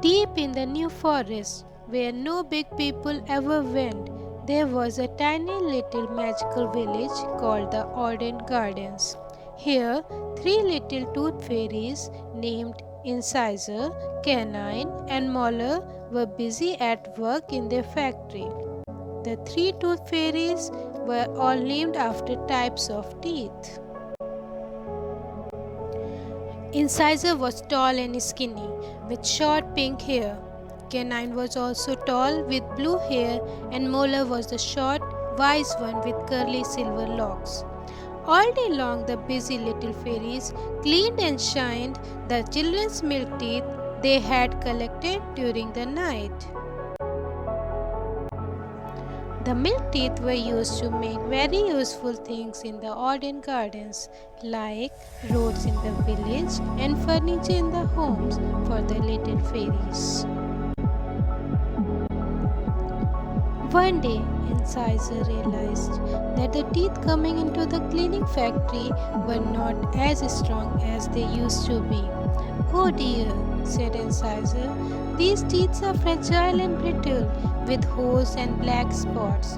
Deep in the New Forest, where no big people ever went, there was a tiny little magical village called the Orden Gardens. Here, three little tooth fairies named Incisor, Canine, and Molar were busy at work in their factory. The three tooth fairies were all named after types of teeth. Incisor was tall and skinny, with short pink hair. Canine was also tall with blue hair, and Molar was the short, wise one with curly silver locks. All day long, the busy little fairies cleaned and shined the children's milk teeth they had collected during the night. The milk teeth were used to make very useful things in the Orden gardens, like roads in the village and furniture in the homes for the little fairies. One day, Incisor realized that the teeth coming into the cleaning factory were not as strong as they used to be. "Oh dear," said Incisor, "these teeth are fragile and brittle, with holes and black spots.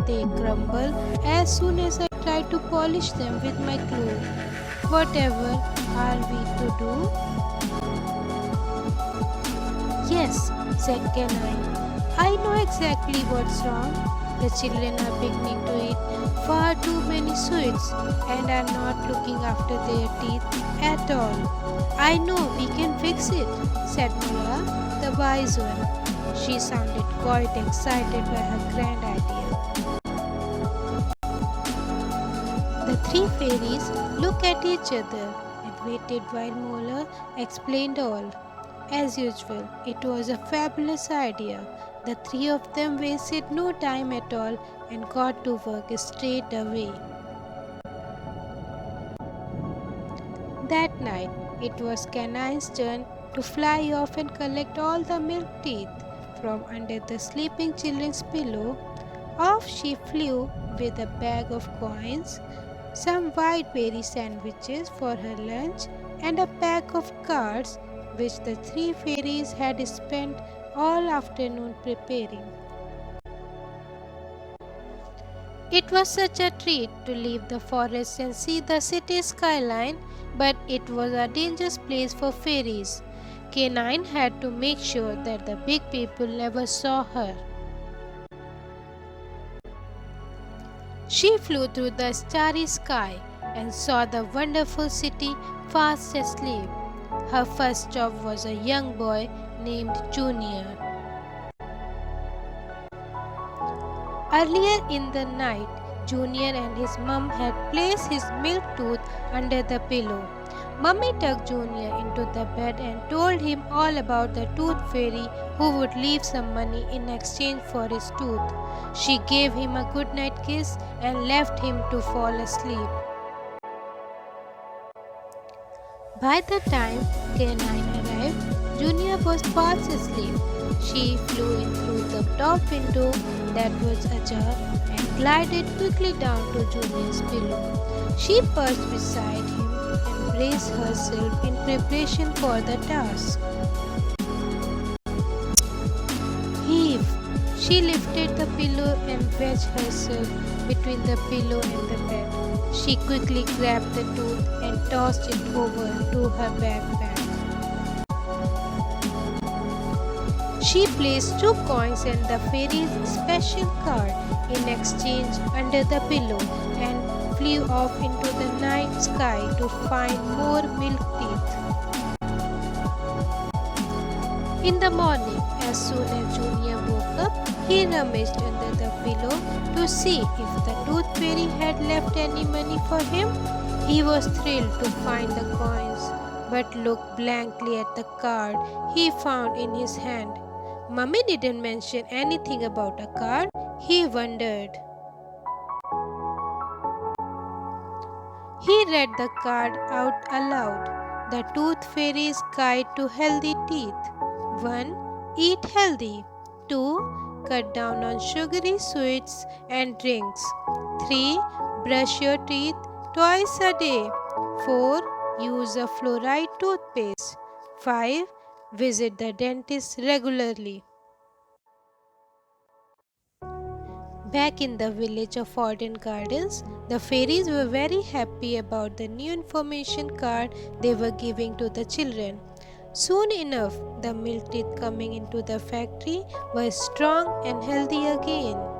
They crumble as soon as I try to polish them with my glue. Whatever are we to do?" "Yes," said Canine, "I know exactly what's wrong. The children are beginning to eat far too many sweets and are not looking after their teeth at all." "I know we can fix it," said Mola, the wise one. She sounded quite excited by her grand idea. The three fairies looked at each other and waited while Mola explained all. As usual, it was a fabulous idea. The three of them wasted no time at all and got to work straight away. That night, it was Canine's turn to fly off and collect all the milk teeth from under the sleeping children's pillow. Off she flew with a bag of coins, some white berry sandwiches for her lunch, and a pack of cards which the three fairies had spent all afternoon preparing. It was such a treat to leave the forest and see the city skyline, but it was a dangerous place for fairies. Canine had to make sure that the big people never saw her. She flew through the starry sky and saw the wonderful city fast asleep. Her first stop was a young boy named Junior. Earlier in the night, Junior and his mum had placed his milk tooth under the pillow. Mummy tucked Junior into the bed and told him all about the tooth fairy who would leave some money in exchange for his tooth. She gave him a good night kiss and left him to fall asleep. By the time Canine arrived, Junior was fast asleep. She flew in through the top window that was ajar and glided quickly down to Junior's pillow. She perched beside him and braced herself in preparation for the task. Heave! She lifted the pillow and wedged herself between the pillow and the bed. She quickly grabbed the tooth and tossed it over to her backpack. She placed 2 coins and the fairy's special card in exchange under the pillow and flew off into the night sky to find more milk teeth. In the morning, as soon as Junior woke up, he rummaged under the pillow to see if the tooth fairy had left any money for him. He was thrilled to find the coins, but looked blankly at the card he found in his hand. Mummy didn't mention anything about a card, he wondered. He read the card out aloud. The Tooth Fairy's Guide to Healthy Teeth. 1. Eat healthy. 2. Cut down on sugary sweets and drinks. 3. Brush your teeth twice a day. 4. Use a fluoride toothpaste. 5. visit the dentist regularly. Back in the village of Fordham Gardens, the fairies were very happy about the new information card they were giving to the children. Soon enough, the milk teeth coming into the factory were strong and healthy again.